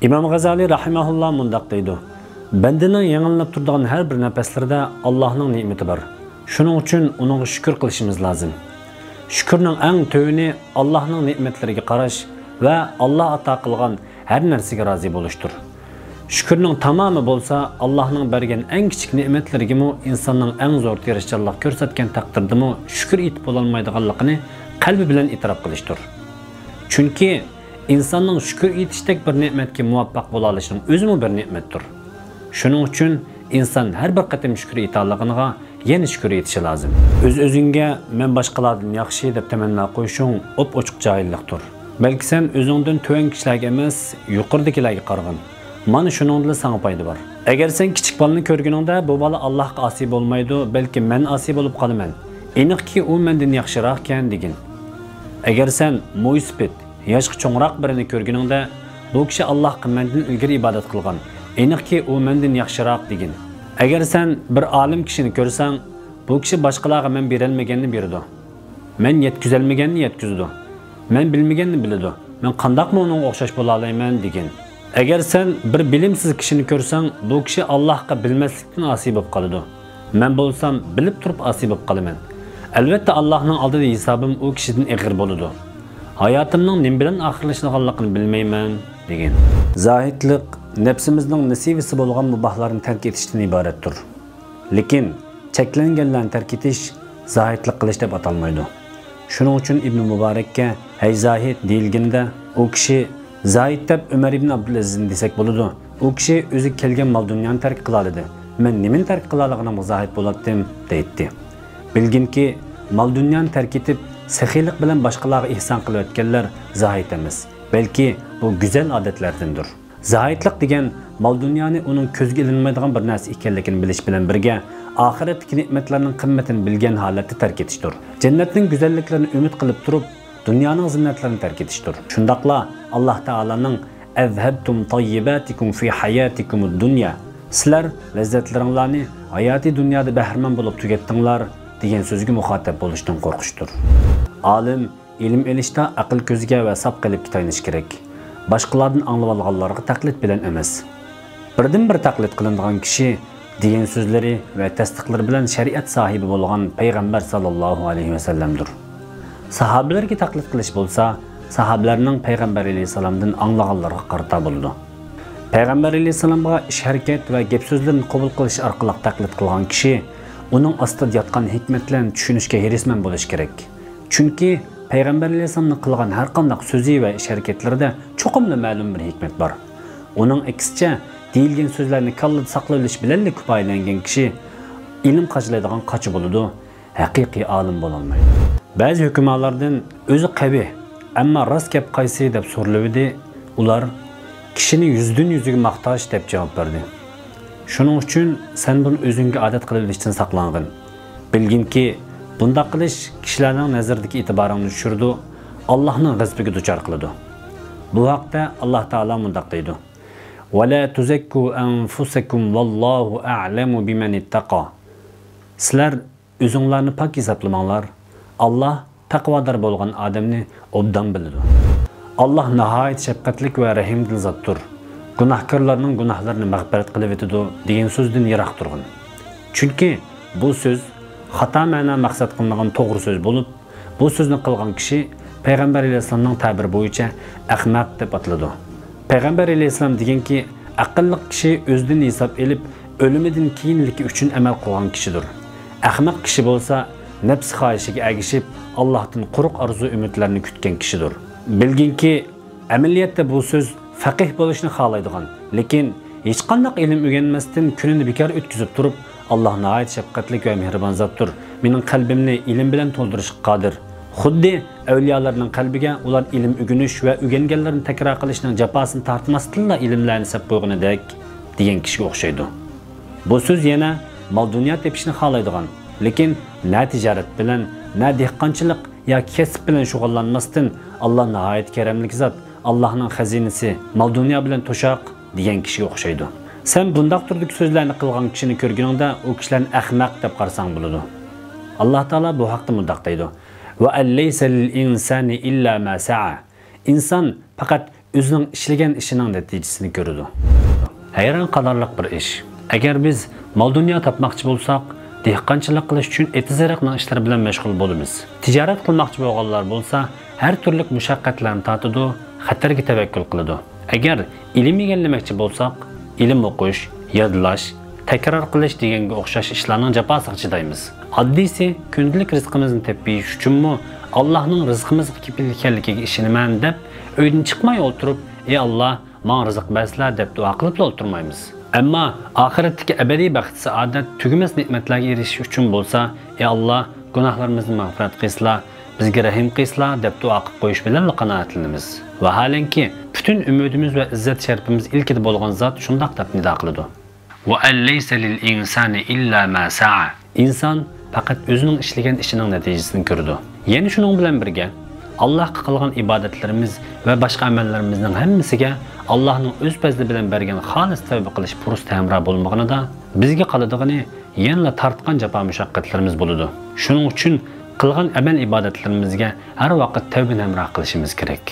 İmam Gazali rahimahullah mundaq deydi. Bendining yangilanib turadigan har bir nafaslarda Allohning ne'mati bor. Shuning uchun uningga shukr qilishimiz lozim. Shukrning eng tövini Allohning ne'matlariga qarash va Alloh ato qilgan har narsaga rozi bo'lishdir. Shukrning tamomi bo'lsa, Allohning bergan eng kichik ne'matlarigami insonning eng zo'r tirishchanlik ko'rsatgan taqdirdami shukr etib bo'lolmaydiganligini qalbi bilan e'tirof qilishdir. Chunki insonning shukr etishdek bir ne'matga muvaffaq bo'la olishining o'zimi bir ne'matdir. Shuning uchun inson har bir qatim shukr etganligiga yana shukr etishi lozim. O'z-o'zingga men boshqalardan yaxshi deb tamanno qo'yishing op-ochiq jahillikdir. Balki sen o'zingdan to'ng kishilarga emas, yuqoridagilarga qarag'in. Mana shuningda sana foyda bor. Agar sen kichik bolani ko'rganingda bu bola Allohga osiy bo'lmaydi, balki men osiy bo'lib qolaman. Aniqki u mendan yaxshiroq ekan degin. Agar sen mo'ysbet, yoshga cho'ngroq birini ko'rganingda bu kishi Allohga mendan ilgari ibodat qilgan. Aniqki u mendan yaxshiroq degin. Agar sen bir olim kishini ko'rsang, bu kishi boshqalarga men berolmaganini beradi. Men yetkazolmaganini yetkazadi. Men bilmaganini biladi. Men qandoqmi uningga o'xshash bo'la olmayman degin. Agar sen bir bilimsiz kishini ko'rsang, bu kishi Allohga bilmaslikdan osiy bo'lib qoladi. Men bo'lsam bilib turib osiy bo'lib qolaman. Albatta Allohning oldida hisobim u kishidan ig'ir bo'ladi. Hayotimning nim bilan oxirlashganligini bilmayman degan. Zohidlik nafsimizning nasibisi bo'lgan mubahlarni tark etishdan iboratdir. Lekin cheklanganlarni tark etish zohidlik qilish deb atalmaydi. Shuning uchun Ibn Mubarakka "Hey zohid" deyilganda, u kishi Zaid deb Umar ibn Abdulazizni desak bo'ladi. U kishi o'zi kelgan mol dunyoni tark qiladi. Men nimani tark qilaligini zohid bo'ladim deydi. Bilginki, mol dunyoni tark etib, saxiylik bilan boshqalarga ihson qilayotganlar zohid emas, balki bu go'zal odatlardandir. Zohidlik degan mol dunyoni uning ko'zga ilinmaydigan bir narsa ekanligini bilish bilan birga oxiratdagi ne'matlarning qimmatini bilgan holatda tark etishdir. Jannatning go'zalliklarini umid qilib turib, dunyoning zinnatlarini tark etishdir. Shundaqla Alloh taolaning "Azhabtum tayyibatikum fi hayatikumud-dunya" sizlar lazzatlaringlarni hayoti dunyoda bahramand bo'lib tugatdinglar degan so'zga muxotab bo'lishdan qo'rqishdir. Olim ilm elishda aql ko'ziga va sab qalbga tayinish kerak. Boshqalardan anglab olganlarga taqlid bilan emas. Birdan bir taqlid qilinadigan kishi degan so'zlari va tasdiqlar bilan shariat sohibi bo'lgan payg'ambar sallallohu alayhi vasallamdir. Sahabelerge taqlid qilish bo'lsa, sahabelarning payg'ambar alayhisalomdan anglaganlarga qarata bo'ldi. Payg'ambar alayhisalomga ish harakat va gap so'zlarni qabul qilish orqali taqlid qilgan kishi uning ostida yotgan hikmatlarni tushunishga hirisman bo'lish kerak. Chunki payg'ambar alayhisalomning qilgan har qanday so'zi va ish harakatlarida cho'qimli ma'lum bir hikmat bor. Uning aksicha deyilgan so'zlarni kallada saqlab olish bilan kifoyalangan kishi ilm qajlaydigan qochi bo'ladi, haqiqiy olim bo'la olmaydi. Ba'zi hukmlardan o'zi qabiy, ammo rost gap qaysi deb so'raladi. Ular kishini yuzdan yuziga maqtash deb javob berdi. Shuning uchun sen buni o'zingga odat qilib olishdan saqlangin. Bilginki, bunda qilish kishilarning nazaridagi e'tiborini tushirdi, Allohning g'azabiga duchor qiladi. Bu haqda Alloh taolo mundaq deydi: "Va la tuzakku anfusakum vallohu a'lamu biman ittaqa." Sizlar o'zinglarni pok hisoblamanglar. Allah taqvodor bo'lgan odamni obdan biladi. Allah nihoyat shafqatlik va rahimdil zotdir. Gunohkorlarning gunohlarini mag'firat qilib etadi degan so'zdan yiroq turg'in. Chunki bu so'z xato ma'no maqsad qilingan to'g'ri so'z bo'lib, bu so'zni qilgan kishi payg'ambar alayhisolamning ta'biri bo'yicha ahmaq deb ataladi. Payg'ambar alayhisolam deganki, aqlli kishi o'zidan hisob elib, o'limidan keyinligi uchun amal qilgan kishidir. Ahmaq kishi bo'lsa nafs xohishiga agishib, Allohdan quruq arzu umidlarini kutgan kishidir. Bilginki, amaliyotda bu so'z faqih bo'lishni xohlaydigan, lekin hech qanday ilm o'rganmasdan kunini bekor o'tkazib turib, Alloh nihoyat shafqatli va mehribon zotdir. Mening qalbimni ilm bilan to'ldirishga qodir. Xuddi avliyolarning qalbiga ular ilm o'rganish va o'rganganlarni takror qilishning jafosini tortmasdanla ilmlarni sab qo'yganidek degan kishiga o'xshaydi. Bu so'z yana mol dunyo tepishni xohlaydigan, lekin na tijorat bilan, na dehqonchilik yoki kasb bilan shug'ullanmasdan Alloh nihoyat karamlik zot, Allohning xazinasi mol dunyo bilan to'shaq degan kishiga o'xshaydi. Sen bundaq turduk so'zlarni qilgan kishini ko'rganingda u kishilarni ahmaq deb qarsang bo'ladi. Alloh taolo bu haqda mundaq deydi: "Va allaysa lil insani illa ma sa'a." Inson faqat o'zining ishlagan ishining natijasini ko'radi. Hayron qolarliq bir ish. Agar biz mol dunyo topmoqchi bo'lsak, dehqonchilik qilish uchun etizariqning ishlari bilan mashg'ul bo'lamiz. Tijorat qilmoqchi bo'lganlar bo'lsa, har turli mushaqqatlarni tortadi, xatarga tavakkul qiladi. Agar ilm egallamoqchi bo'lsak, ilm o'qish, yodlash, takror qilish deganga o'xshash ishlarning jafosiga chidaymiz. Oddiysi kundalik rizqimizni tepish uchunmi Allohning rizqimizga kepil ekanligiga ishonaman deb uydan chiqmay o'tirib, "Ey Alloh, menga rizq berslar" deb duo qilib o'tirmaymiz. Ammo oxiratdagi abadiy baxt saodat tugamas ne'matlarga erishish uchun bo'lsa, "Ey Alloh, gunohlarimizni mag'firat qilslar, bizga rahim qilslar" deb duo qilib qo'yish bilan qanoatlanamiz. Vaholanki, butun umidimiz va izzat sharafimiz ilkida bo'lgan zot shundoq deb nido qiladi. "Va allaysa lil insani illa ma sa'a." Inson faqat o'zining ishlagan ishining natijasini ko'radi. Ya'ni shuning bilan birga Allohga qilgan ibodatlarimiz va boshqa amallarimizning hammasiga Allohning o'z fazli bilan bergan xolis tavba qilish fursati hamroh bo'lmaganida bizga qoladigani yanada tortgan jafo mushaqqatlarimiz bo'ladi. Shuning uchun qilgan amal ibodatlarimizga har vaqt tavba hamroh qilishimiz kerak.